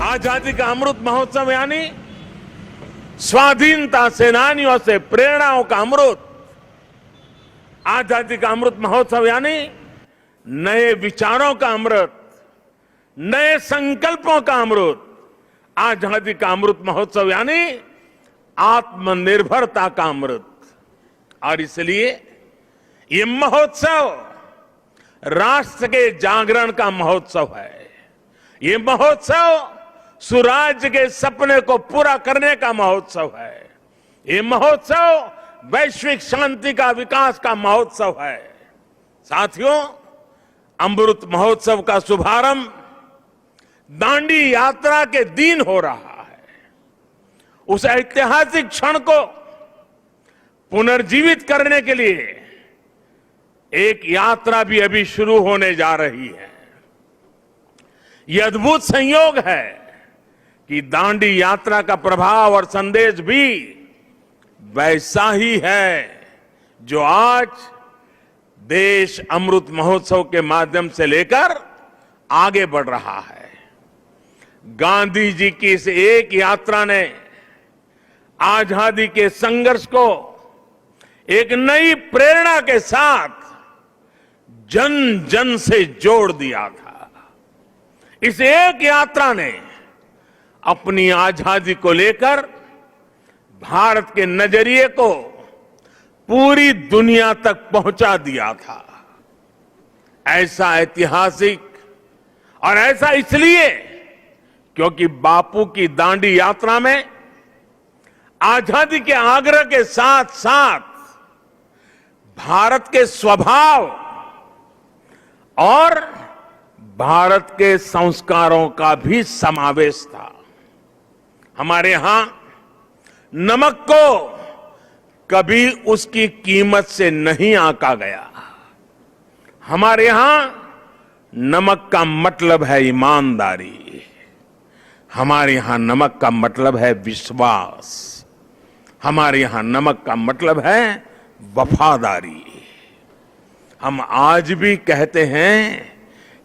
आजादी का अमृत महोत्सव यानी स्वाधीनता सेनानियों से प्रेरणाओं का अमृत। आजादी का अमृत महोत्सव यानी नए विचारों का अमृत, नए संकल्पों का अमृत। आजादी का अमृत महोत्सव यानी आत्मनिर्भरता का अमृत। और इसलिए ये महोत्सव राष्ट्र के जागरण का महोत्सव है। ये महोत्सव सुराज्य के सपने को पूरा करने का महोत्सव है। ये महोत्सव वैश्विक शांति का, विकास का महोत्सव है। साथियों, अमृत महोत्सव का शुभारंभ दांडी यात्रा के दिन हो रहा है। उस ऐतिहासिक क्षण को पुनर्जीवित करने के लिए एक यात्रा भी अभी शुरू होने जा रही है। यह अद्भुत संयोग है कि दांडी यात्रा का प्रभाव और संदेश भी वैसा ही है जो आज देश अमृत महोत्सव के माध्यम से लेकर आगे बढ़ रहा है। गांधी जी की इस एक यात्रा ने आजादी के संघर्ष को एक नई प्रेरणा के साथ जन जन से जोड़ दिया था। इस एक यात्रा ने अपनी आजादी को लेकर भारत के नजरिए को पूरी दुनिया तक पहुंचा दिया था। ऐसा ऐतिहासिक और ऐसा इसलिए क्योंकि बापू की दांडी यात्रा में आजादी के आग्रह के साथ साथ भारत के स्वभाव और भारत के संस्कारों का भी समावेश था। हमारे यहां नमक को कभी उसकी कीमत से नहीं आंका गया। हमारे यहां नमक का मतलब है ईमानदारी। हमारे यहां नमक का मतलब है विश्वास। हमारे यहां नमक का मतलब है वफादारी। हम आज भी कहते हैं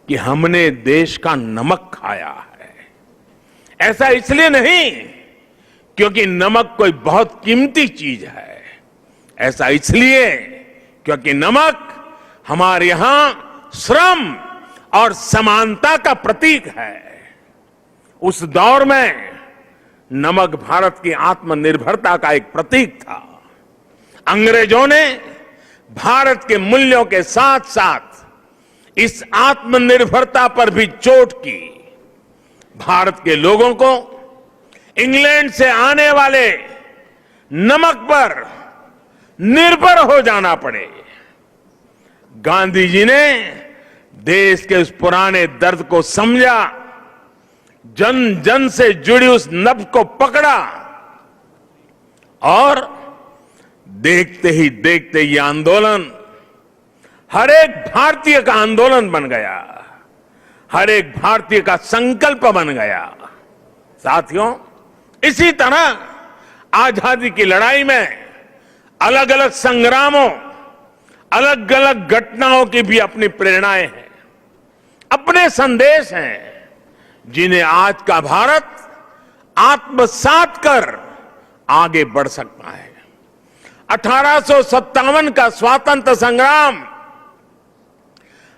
कि हमने देश का नमक खाया है। ऐसा इसलिए नहीं क्योंकि नमक कोई बहुत कीमती चीज है। ऐसा इसलिए क्योंकि नमक हमारे यहां श्रम और समानता का प्रतीक है। उस दौर में नमक भारत की आत्मनिर्भरता का एक प्रतीक था। अंग्रेजों ने भारत के मूल्यों के साथ साथ इस आत्मनिर्भरता पर भी चोट की। भारत के लोगों को इंग्लैंड से आने वाले नमक पर निर्भर हो जाना पड़े। गांधी जी ने देश के उस पुराने दर्द को समझा, जन जन से जुड़ी उस नब्ज को पकड़ा और देखते ही देखते ये आंदोलन हर एक भारतीय का आंदोलन बन गया, हर एक भारतीय का संकल्प बन गया। साथियों, इसी तरह आजादी की लड़ाई में अलग अलग संग्रामों, अलग अलग घटनाओं की भी अपनी प्रेरणाएं हैं, अपने संदेश हैं, जिन्हें आज का भारत आत्मसात कर आगे बढ़ सकता है। 1857 का स्वातंत्र संग्राम,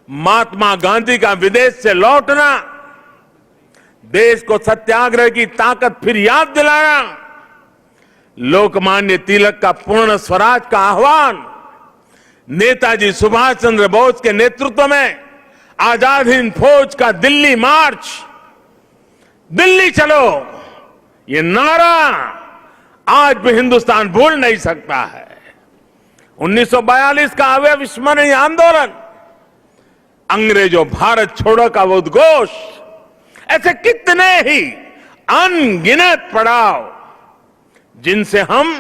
महात्मा गांधी का विदेश से लौटना, देश को सत्याग्रह की ताकत फिर याद दिलाना, लोकमान्य तिलक का पूर्ण स्वराज का आह्वान, नेताजी सुभाष चंद्र बोस के नेतृत्व में आजाद हिंद फौज का दिल्ली मार्च, दिल्ली चलो, ये नारा आज भी हिंदुस्तान भूल नहीं सकता है। 1942 का अविस्मरणीय आंदोलन, अंग्रेजों भारत छोड़ो का वो उद्घोष, ऐसे कितने ही अनगिनत पड़ाव जिनसे हम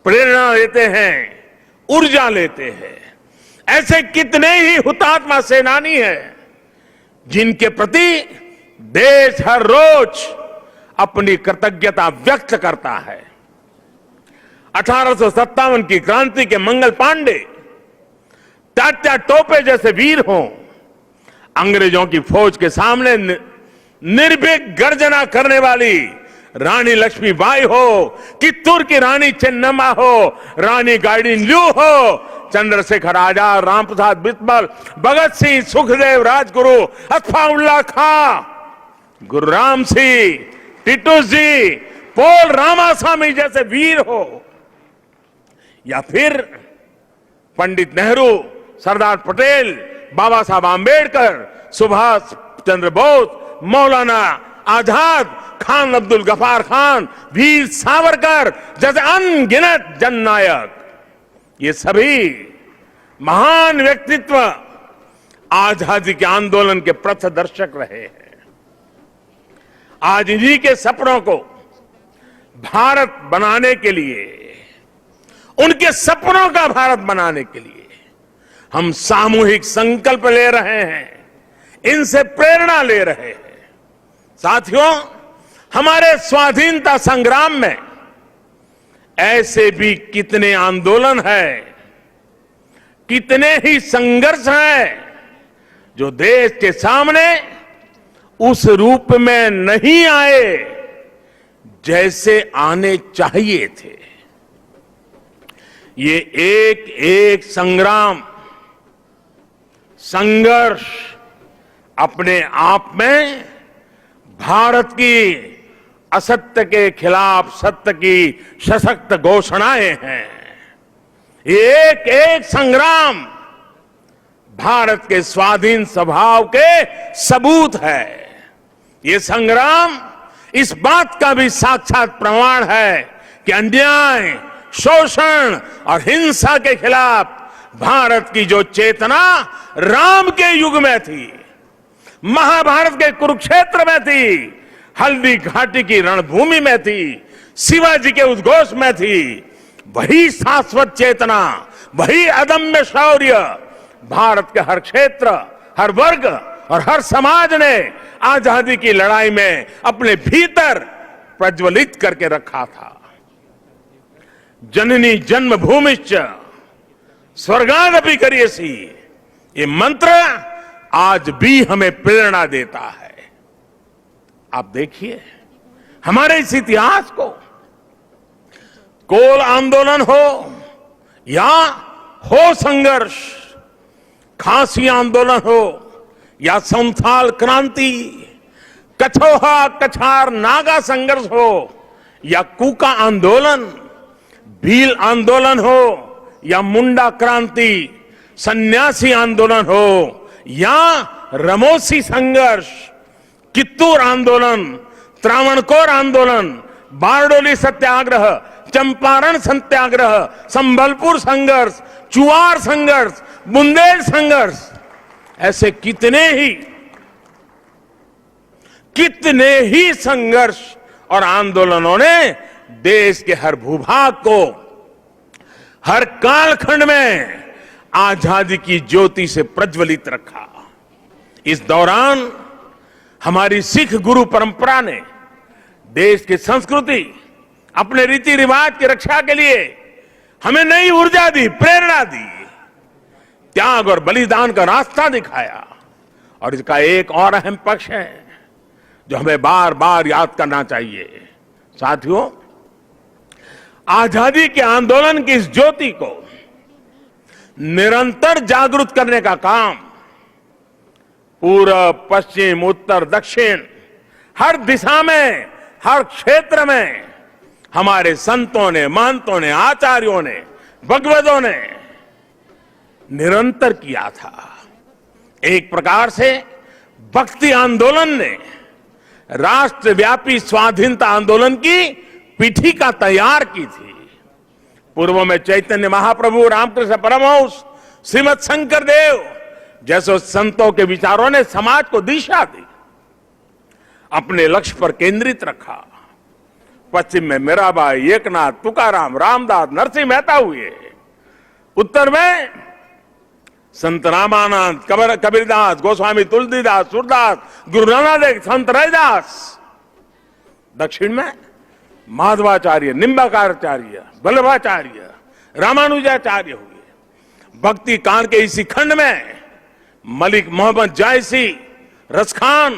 प्रेरणा लेते हैं, ऊर्जा लेते हैं। ऐसे कितने ही हुतात्मा सेनानी हैं जिनके प्रति देश हर रोज अपनी कृतज्ञता व्यक्त करता है। 1857 की क्रांति के मंगल पांडे, तात्या टोपे जैसे वीर हों, अंग्रेजों की फौज के सामने निर्भीक गर्जना करने वाली रानी लक्ष्मीबाई हो, कित्तूर की रानी चेन्नम्मा हो, रानी गाइडिनल्यू हो, चंद्रशेखर आजाद, रामप्रसाद बिस्मिल, भगत सिंह, सुखदेव, राजगुरु, अतफाउल्लाह खां, गुरुराम सिंह, टीटू जी, पोल रामास्वामी जैसे वीर हो, या फिर पंडित नेहरू, सरदार पटेल, बाबा साहब आंबेडकर, सुभाष चंद्र बोस, मौलाना आजाद, खान अब्दुल गफार खान, वीर सावरकर जैसे अनगिनत जननायक, ये सभी महान व्यक्तित्व आजादी के आंदोलन के पथदर्शक रहे हैं। आज इन्हीं के सपनों को भारत बनाने के लिए, उनके सपनों का भारत बनाने के लिए हम सामूहिक संकल्प ले रहे हैं, इनसे प्रेरणा ले रहे हैं। साथियों, हमारे स्वाधीनता संग्राम में ऐसे भी कितने आंदोलन हैं, कितने ही संघर्ष हैं जो देश के सामने उस रूप में नहीं आए जैसे आने चाहिए थे। ये एक एक संग्राम, संघर्ष अपने आप में भारत की असत्य के खिलाफ सत्य की सशक्त घोषणाएं हैं। एक एक संग्राम भारत के स्वाधीन स्वभाव के सबूत है। ये संग्राम इस बात का भी साक्षात प्रमाण है कि अन्याय, शोषण और हिंसा के खिलाफ भारत की जो चेतना राम के युग में थी, महाभारत के कुरुक्षेत्र में थी, हल्दी घाटी की रणभूमि में थी, शिवाजी के उद्घोष में थी, वही शाश्वत चेतना, वही अदम्य शौर्य भारत के हर क्षेत्र, हर वर्ग और हर समाज ने आजादी की लड़ाई में अपने भीतर प्रज्वलित करके रखा था। जननी जन्मभूमिश्च स्वर्गादपि करियसी, ये मंत्र आज भी हमें प्रेरणा देता है। आप देखिए हमारे इस इतिहास को, कोल आंदोलन हो या हो संघर्ष, खासी आंदोलन हो या संथाल क्रांति, कछोहा कछार नागा संघर्ष हो या कूका आंदोलन, भील आंदोलन हो या मुंडा क्रांति, सन्यासी आंदोलन हो या रमोसी संघर्ष, कित्तूर आंदोलन, त्रावणकोर आंदोलन, बारडोली सत्याग्रह, चंपारण सत्याग्रह, संबलपुर संघर्ष, चुआर संघर्ष, बुंदेल संघर्ष, ऐसे कितने ही संघर्ष और आंदोलनों ने देश के हर भूभाग को, हर कालखंड में आजादी की ज्योति से प्रज्वलित रखा। इस दौरान हमारी सिख गुरु परंपरा ने देश की संस्कृति, अपने रीति रिवाज की रक्षा के लिए हमें नई ऊर्जा दी, प्रेरणा दी, त्याग और बलिदान का रास्ता दिखाया। और इसका एक और अहम पक्ष है जो हमें बार बार याद करना चाहिए। साथियों, आजादी के आंदोलन की इस ज्योति को निरंतर जागृत करने का काम पूरब, पश्चिम, उत्तर, दक्षिण, हर दिशा में, हर क्षेत्र में हमारे संतों ने, महंतों ने, आचार्यों ने, भगवतों ने निरंतर किया था। एक प्रकार से भक्ति आंदोलन ने राष्ट्रव्यापी स्वाधीनता आंदोलन की पीठिका तैयार की थी। पूर्व में चैतन्य महाप्रभु, रामकृष्ण परमहंस, श्रीमद शंकर देव जैसे संतों के विचारों ने समाज को दिशा दी, अपने लक्ष्य पर केंद्रित रखा। पश्चिम में मीराबाई, एकनाथ, तुकाराम, रामदास, नरसिंह मेहता हुए। उत्तर में संत रामानंद, कबीरदास, गोस्वामी तुलसीदास, सूरदास, गुरु नानक देव, संत रैदास। दक्षिण में माधवाचार्य, निम्बाकारचार्य, वल्लभाचार्य, रामानुजाचार्य हुए। भक्ति कान के इसी खंड में मलिक मोहम्मद जायसी, रसखान,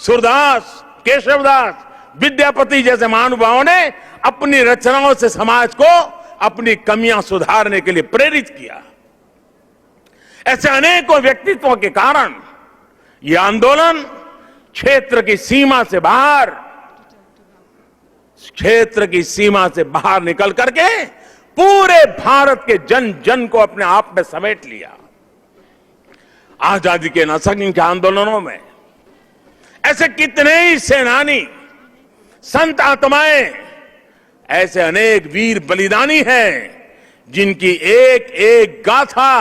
सूरदास, केशवदास, विद्यापति जैसे महानुभावों ने अपनी रचनाओं से समाज को अपनी कमियां सुधारने के लिए प्रेरित किया। ऐसे अनेकों व्यक्तित्वों के कारण यह आंदोलन क्षेत्र की सीमा से बाहर निकल करके पूरे भारत के जन जन को अपने आप में समेट लिया। आजादी के असंख्य आंदोलनों में ऐसे कितने ही सेनानी, संत आत्माएं, ऐसे अनेक वीर बलिदानी हैं जिनकी एक एक गाथा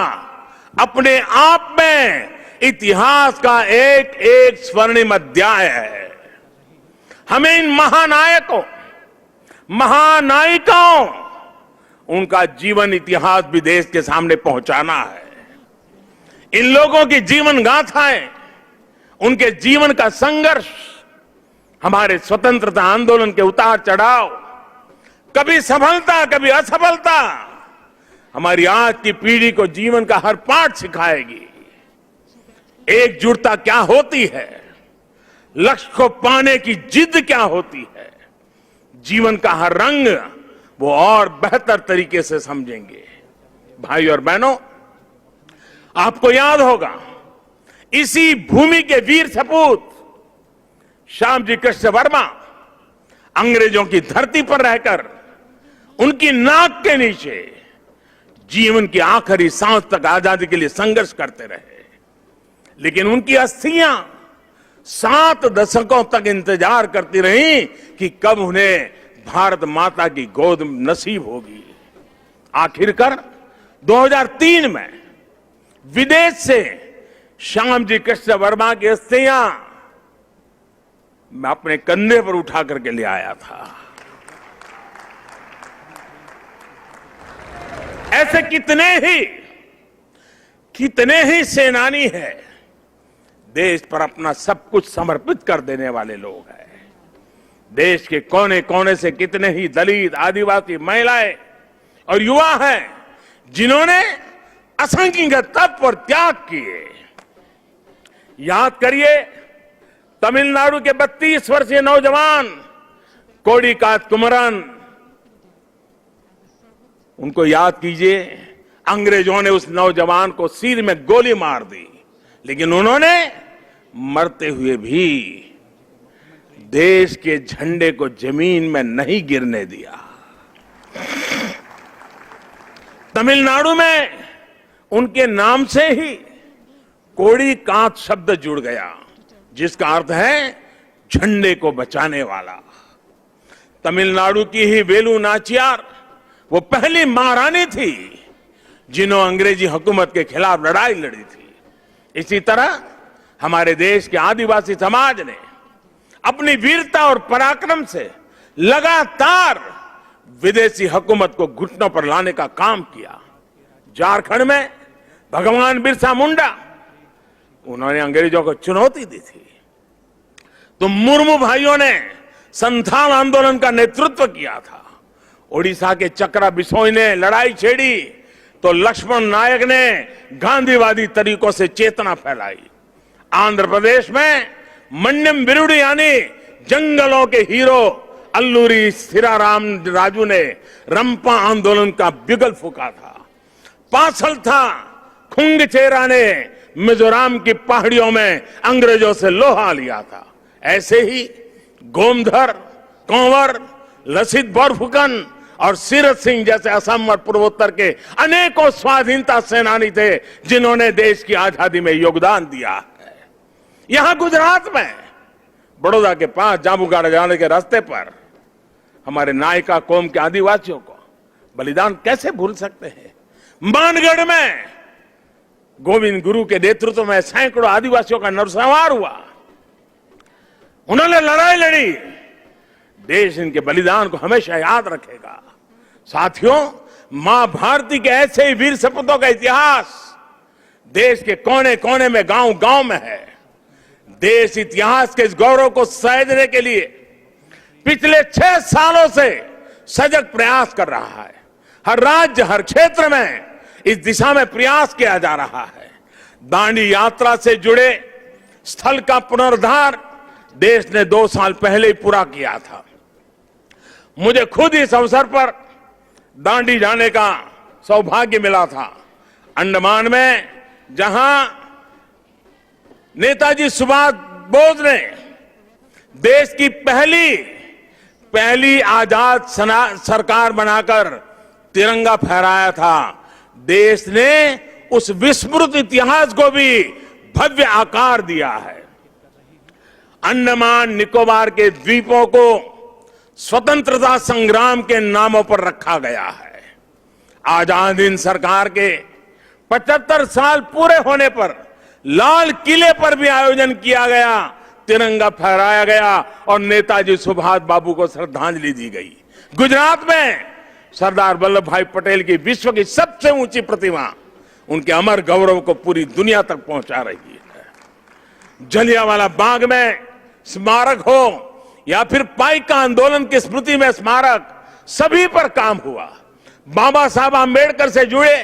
अपने आप में इतिहास का एक एक स्वर्णिम अध्याय है। हमें इन महानायकों, महानायिकाओं, उनका जीवन इतिहास भी देश के सामने पहुंचाना है। इन लोगों की जीवन गाथाएं, उनके जीवन का संघर्ष, हमारे स्वतंत्रता आंदोलन के उतार चढ़ाव, कभी सफलता कभी असफलता, हमारी आज की पीढ़ी को जीवन का हर पाठ सिखाएगी। एकजुटता क्या होती है, लक्ष्य को पाने की जिद क्या होती है, जीवन का हर रंग वो और बेहतर तरीके से समझेंगे। भाई और बहनों, आपको याद होगा इसी भूमि के वीर सपूत श्यामजी कृष्ण वर्मा अंग्रेजों की धरती पर रहकर उनकी नाक के नीचे जीवन की आखिरी सांस तक आजादी के लिए संघर्ष करते रहे। लेकिन उनकी अस्थियां 7 दशकों तक इंतजार करती रहीं कि कब उन्हें भारत माता की गोद नसीब होगी। आखिरकार 2003 में विदेश से श्यामजी कृष्ण वर्मा की अस्थियां मैं अपने कंधे पर उठा करके ले आया था। ऐसे कितने ही सेनानी हैं, देश पर अपना सब कुछ समर्पित कर देने वाले लोग हैं। देश के कोने कोने से कितने ही दलित, आदिवासी, महिलाएं और युवा हैं जिन्होंने असंख्य तप और त्याग किए। याद करिए तमिलनाडु के 32 वर्षीय नौजवान कोडिकात कुमरन, उनको याद कीजिए। अंग्रेजों ने उस नौजवान को सिर में गोली मार दी, लेकिन उन्होंने मरते हुए भी देश के झंडे को जमीन में नहीं गिरने दिया। तमिलनाडु में उनके नाम से ही कोडिकात शब्द जुड़ गया, जिसका अर्थ है झंडे को बचाने वाला। तमिलनाडु की ही वेलु नाचियार वो पहली महारानी थी जिन्होंने अंग्रेजी हुकूमत के खिलाफ लड़ाई लड़ी थी। इसी तरह हमारे देश के आदिवासी समाज ने अपनी वीरता और पराक्रम से लगातार विदेशी हुकूमत को घुटनों पर लाने का काम किया। झारखंड में भगवान बिरसा मुंडा, उन्होंने अंग्रेजों को चुनौती दी थी। तो मुर्मू भाइयों ने संथाल आंदोलन का नेतृत्व किया था। ओडिशा के चक्रा बिसोई ने लड़ाई छेड़ी तो लक्ष्मण नायक ने गांधीवादी तरीकों से चेतना फैलाई। आंध्र प्रदेश में मन्यम विरुडी यानी जंगलों के हीरो अल्लूरी सीराराम राजू ने रंपा आंदोलन का बिगल फूका था। पासल था खुंगचेरा ने मिजोरम की पहाड़ियों में अंग्रेजों से लोहा लिया था। ऐसे ही गोमधर, कंवर, लसित बोरफुकन और सीरत सिंह जैसे असम और पूर्वोत्तर के अनेकों स्वाधीनता सेनानी थे जिन्होंने देश की आजादी में योगदान दिया है। यहां गुजरात में बड़ौदा के पास जांबुगाड़ा जाने के रास्ते पर हमारे नायका कौम के आदिवासियों को बलिदान कैसे भूल सकते हैं। मानगढ़ में गोविंद गुरु के नेतृत्व में सैकड़ों आदिवासियों का नरसंहार हुआ। उन्होंने लड़ाई लड़ी। देश इनके बलिदान को हमेशा याद रखेगा। साथियों, मां भारती के ऐसे ही वीर सपूतों का इतिहास देश के कोने कोने में, गांव गांव में है। देश इतिहास के इस गौरव को सहेजने के लिए पिछले 6 सालों से सजग प्रयास कर रहा है। हर राज्य, हर क्षेत्र में इस दिशा में प्रयास किया जा रहा है। दांडी यात्रा से जुड़े स्थल का पुनरुद्धार, देश ने 2 साल पहले ही पूरा किया था। मुझे खुद इस अवसर पर दांडी जाने का सौभाग्य मिला था। अंडमान में जहां नेताजी सुभाष बोस ने देश की पहली आजाद सरकार बनाकर तिरंगा फहराया था, देश ने उस विस्मृत इतिहास को भी भव्य आकार दिया है। अंडमान निकोबार के द्वीपों को स्वतंत्रता संग्राम के नामों पर रखा गया है। आजाद हिंद सरकार के 75 साल पूरे होने पर लाल किले पर भी आयोजन किया गया, तिरंगा फहराया गया और नेताजी सुभाष बाबू को श्रद्धांजलि दी गई। गुजरात में सरदार वल्लभ भाई पटेल की विश्व की सबसे ऊंची प्रतिमा उनके अमर गौरव को पूरी दुनिया तक पहुंचा रही है। जलियांवाला बाग में स्मारक हो या फिर पाइका आंदोलन की स्मृति में स्मारक, सभी पर काम हुआ। बाबा साहब आंबेडकर से जुड़े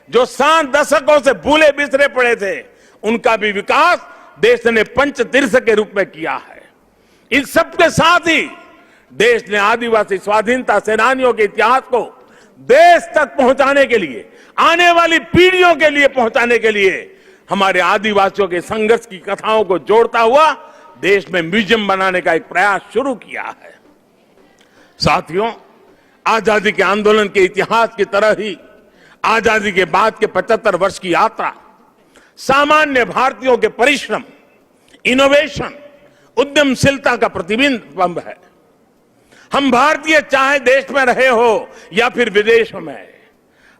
जो 7 दशकों से भूले बिसरे पड़े थे, उनका भी विकास देश ने पंचतीर्थ के रूप में किया है। इन सबके साथ ही देश ने आदिवासी स्वाधीनता सेनानियों के इतिहास को देश तक पहुंचाने के लिए, आने वाली पीढ़ियों के लिए पहुंचाने के लिए हमारे आदिवासियों के संघर्ष की कथाओं को जोड़ता हुआ देश में म्यूजियम बनाने का एक प्रयास शुरू किया है। साथियों, आजादी के आंदोलन के इतिहास की तरह ही आजादी के बाद के 75 वर्ष की यात्रा सामान्य भारतीयों के परिश्रम, इनोवेशन, उद्यमशीलता का प्रतिबिंब है। हम भारतीय चाहे देश में रहे हो या फिर विदेशों में,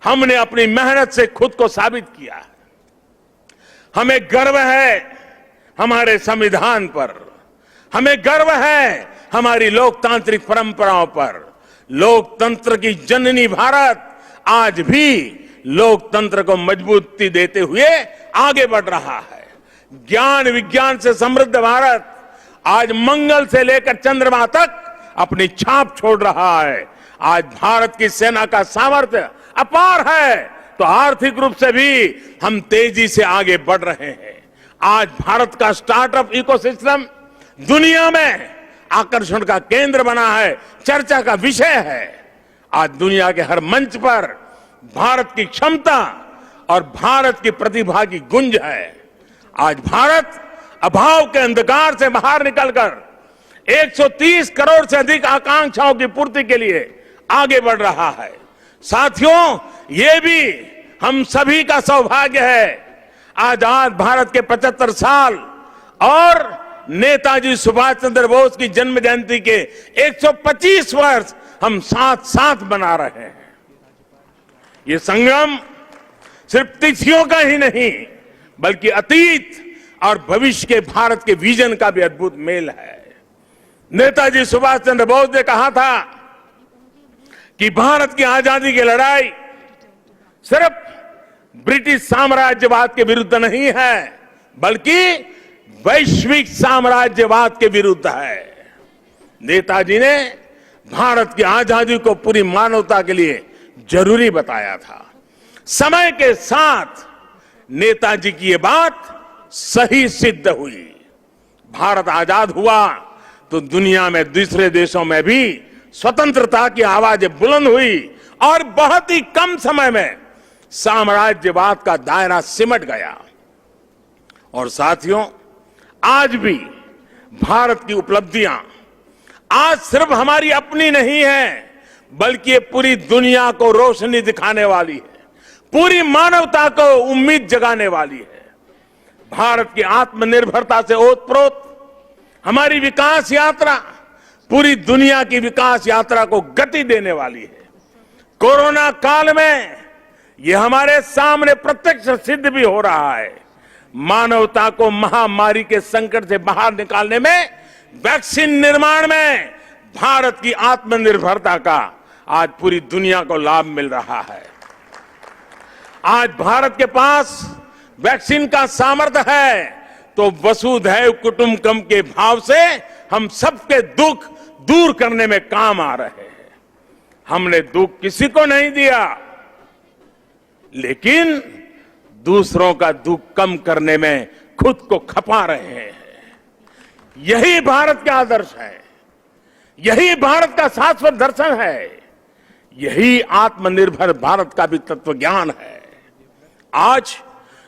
हमने अपनी मेहनत से खुद को साबित किया है। हमें गर्व है हमारे संविधान पर, हमें गर्व है हमारी लोकतांत्रिक परंपराओं पर। लोकतंत्र की जननी भारत आज भी लोकतंत्र को मजबूती देते हुए आगे बढ़ रहा है। ज्ञान विज्ञान से समृद्ध भारत आज मंगल से लेकर चंद्रमा तक अपनी छाप छोड़ रहा है। आज भारत की सेना का सामर्थ्य अपार है, तो आर्थिक रूप से भी हम तेजी से आगे बढ़ रहे हैं। आज भारत का स्टार्टअप इकोसिस्टम दुनिया में आकर्षण का केंद्र बना है, चर्चा का विषय है। आज दुनिया के हर मंच पर भारत की क्षमता और भारत की प्रतिभा की गुंज है। आज भारत अभाव के अंधकार से बाहर निकलकर 130 करोड़ से अधिक आकांक्षाओं की पूर्ति के लिए आगे बढ़ रहा है। साथियों, ये भी हम सभी का सौभाग्य है। आजाद भारत के 75 साल और नेताजी सुभाष चंद्र बोस की जन्म जयंती के 125 वर्ष हम साथ साथ मना रहे हैं। ये संगम सिर्फ तिथियों का ही नहीं, बल्कि अतीत और भविष्य के भारत के विजन का भी अद्भुत मेल है। नेताजी सुभाष चंद्र बोस ने कहा था कि भारत की आजादी की लड़ाई सिर्फ ब्रिटिश साम्राज्यवाद के विरुद्ध नहीं है, बल्कि वैश्विक साम्राज्यवाद के विरुद्ध है। नेताजी ने भारत की आजादी को पूरी मानवता के लिए जरूरी बताया था। समय के साथ नेताजी की ये बात सही सिद्ध हुई। भारत आजाद हुआ तो दुनिया में दूसरे देशों में भी स्वतंत्रता की आवाजें बुलंद हुई और बहुत ही कम समय में साम्राज्यवाद का दायरा सिमट गया। और साथियों, आज भी भारत की उपलब्धियां आज सिर्फ हमारी अपनी नहीं है, बल्कि ये पूरी दुनिया को रोशनी दिखाने वाली है, पूरी मानवता को उम्मीद जगाने वाली है। भारत की आत्मनिर्भरता से ओतप्रोत हमारी विकास यात्रा पूरी दुनिया की विकास यात्रा को गति देने वाली है। कोरोना काल में यह हमारे सामने प्रत्यक्ष सिद्ध भी हो रहा है। मानवता को महामारी के संकट से बाहर निकालने में, वैक्सीन निर्माण में भारत की आत्मनिर्भरता का आज पूरी दुनिया को लाभ मिल रहा है। आज भारत के पास वैक्सीन का सामर्थ्य है, तो वसुधैव कुटुंबकम के भाव से हम सबके दुख दूर करने में काम आ रहे हैं। हमने दुख किसी को नहीं दिया, लेकिन दूसरों का दुख कम करने में खुद को खपा रहे हैं। यही भारत का आदर्श है, यही भारत का शाश्वत दर्शन है, यही आत्मनिर्भर भारत का भी तत्व ज्ञान है। आज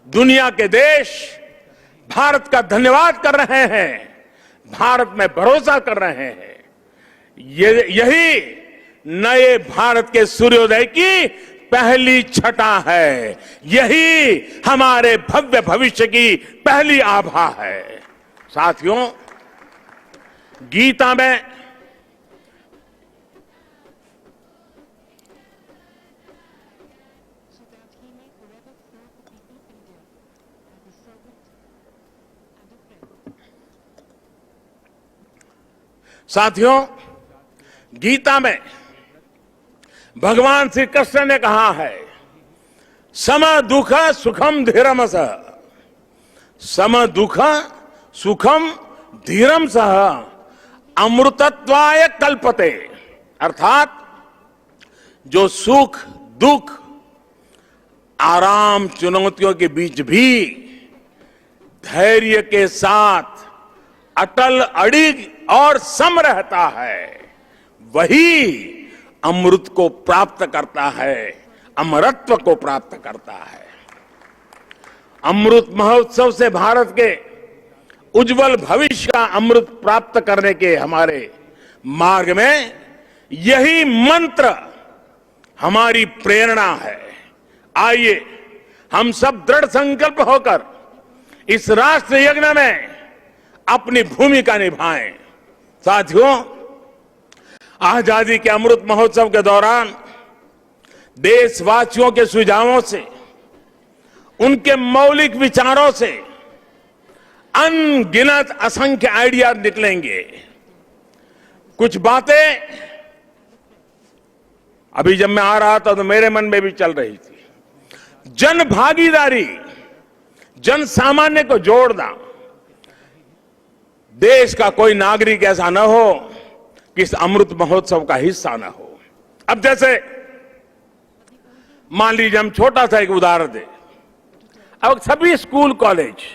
दुनिया के देश भारत का धन्यवाद कर रहे हैं, भारत में भरोसा कर रहे हैं। यही नए भारत के सूर्योदय की पहली छटा है, यही हमारे भव्य भविष्य की पहली आभा है। साथियों, गीता में गीता में भगवान श्री कृष्ण ने कहा है, सम दुख सुखम धीरम सह, सम दुख सुखम धीरम सह अमृतत्वाय कल्पते। अर्थात जो सुख दुख आराम चुनौतियों के बीच भी धैर्य के साथ अटल अड़िग और सम रहता है, वही अमृत को प्राप्त करता है, अमरत्व को प्राप्त करता है। अमृत महोत्सव से भारत के उज्जवल भविष्य का अमृत प्राप्त करने के हमारे मार्ग में यही मंत्र हमारी प्रेरणा है। आइए हम सब दृढ़ संकल्प होकर इस राष्ट्र यज्ञ में अपनी भूमिका निभाएं। साथियों, आजादी के अमृत महोत्सव के दौरान देशवासियों के सुझावों से, उनके मौलिक विचारों से अनगिनत असंख्य आइडिया निकलेंगे। कुछ बातें अभी जब मैं आ रहा था तो मेरे मन में भी चल रही थी। जन भागीदारी, जन सामान्य को जोड़ना। देश का कोई नागरिक ऐसा न हो कि इस अमृत महोत्सव का हिस्सा न हो। अब जैसे मान लीजिए हम छोटा सा एक उदाहरण दें। अब सभी स्कूल कॉलेज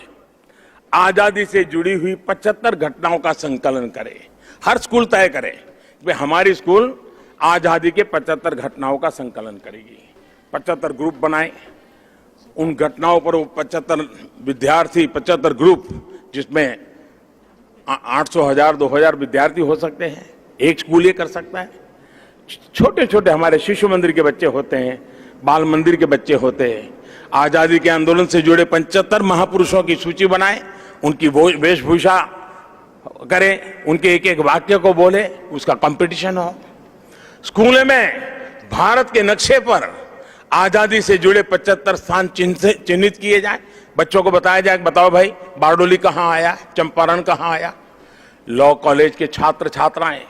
आजादी से जुड़ी हुई 75 घटनाओं का संकलन करें। हर स्कूल तय करे कि हमारी स्कूल आजादी के 75 घटनाओं का संकलन करेगी। 75 ग्रुप बनाए, उन घटनाओं पर वो 75 विद्यार्थी, 75 ग्रुप, जिसमें 800, 1000, 2000 विद्यार्थी हो सकते हैं। एक स्कूल ये कर सकता है। छोटे छोटे हमारे शिशु मंदिर के बच्चे होते हैं, बाल मंदिर के बच्चे होते हैं। आजादी के आंदोलन से जुड़े 75 महापुरुषों की सूची बनाए, उनकी वेशभूषा करें, उनके एक एक वाक्य को बोले, उसका कंपटीशन हो। स्कूल में भारत के नक्शे पर आजादी से जुड़े 75 स्थान चिन्हित किए जाए। बच्चों को बताया जाए, बताओ भाई बारडोली कहां आया, चंपारण कहां आया। लॉ कॉलेज के छात्र छात्राएं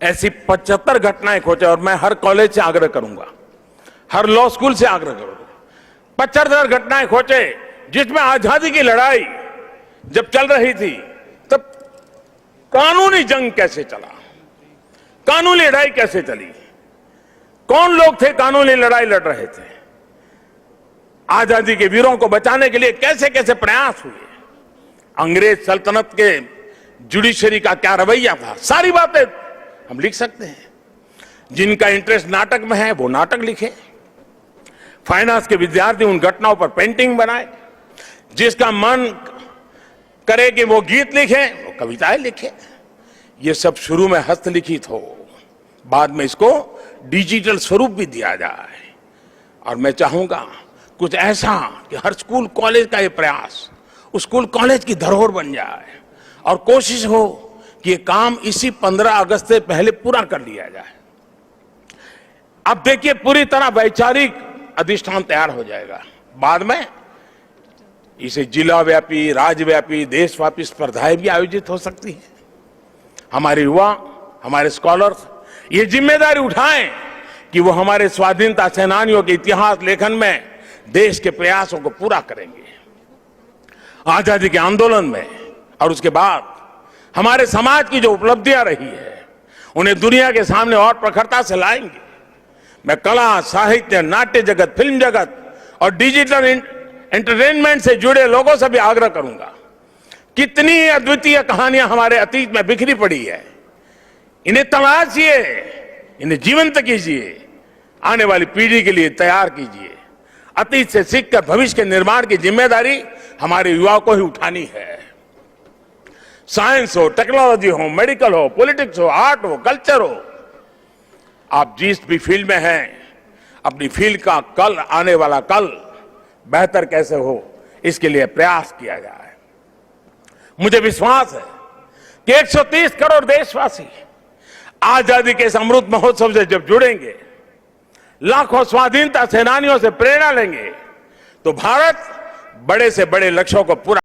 ऐसी 75 घटनाएं खोजे, और मैं हर कॉलेज से आग्रह करूंगा, हर लॉ स्कूल से आग्रह करूंगा, 75 घटनाएं खोजे जिसमें आजादी की लड़ाई जब चल रही थी तब कानूनी जंग कैसे चला, कानूनी लड़ाई कैसे चली, कौन लोग थे कानूनी लड़ाई लड़ रहे थे, आजादी के वीरों को बचाने के लिए कैसे कैसे प्रयास हुए, अंग्रेज सल्तनत के जुडिशरी का क्या रवैया था। सारी बातें हम लिख सकते हैं। जिनका इंटरेस्ट नाटक में है वो नाटक लिखे, फाइनेंस के विद्यार्थी उन घटनाओं पर पेंटिंग बनाए, जिसका मन करे कि वो गीत लिखे वो कविताएं लिखे। ये सब शुरू में हस्तलिखित हो, बाद में इसको डिजिटल स्वरूप भी दिया जाए। और मैं चाहूंगा कुछ ऐसा कि हर स्कूल कॉलेज का ये प्रयास उस स्कूल कॉलेज की धरोहर बन जाए, और कोशिश हो कि ये काम इसी 15 अगस्त से पहले पूरा कर लिया जाए। अब देखिए पूरी तरह वैचारिक अधिष्ठान तैयार हो जाएगा। बाद में इसे जिला व्यापी, राज्यव्यापी, देशव्यापी स्पर्धाएं भी आयोजित हो सकती हैं। हमारे युवा, हमारे स्कॉलर्स ये जिम्मेदारी उठाएं कि वो हमारे स्वाधीनता सेनानियों के इतिहास लेखन में देश के प्रयासों को पूरा करेंगे। आजादी के आंदोलन में और उसके बाद हमारे समाज की जो उपलब्धियां रही है उन्हें दुनिया के सामने और प्रखरता से लाएंगे। मैं कला, साहित्य, नाट्य जगत, फिल्म जगत और डिजिटल एंटरटेनमेंट से जुड़े लोगों से भी आग्रह करूंगा कितनी अद्वितीय कहानियां हमारे अतीत में बिखरी पड़ी है। इन्हें तलाशिए, इन्हें जीवंत कीजिए, आने वाली पीढ़ी के लिए तैयार कीजिए। अतीत से सीखकर भविष्य के निर्माण की जिम्मेदारी हमारे युवाओं को ही उठानी है। साइंस हो, टेक्नोलॉजी हो, मेडिकल हो, पॉलिटिक्स हो, आर्ट हो, कल्चर हो, आप जिस भी फील्ड में हैं, अपनी फील्ड का कल, आने वाला कल बेहतर कैसे हो, इसके लिए प्रयास किया जाए। मुझे विश्वास है कि 130 करोड़ देशवासी आजादी के इस अमृत महोत्सव से जब जुड़ेंगे, लाखों स्वाधीनता सेनानियों से प्रेरणा लेंगे, तो भारत बड़े से बड़े लक्ष्यों को पूरा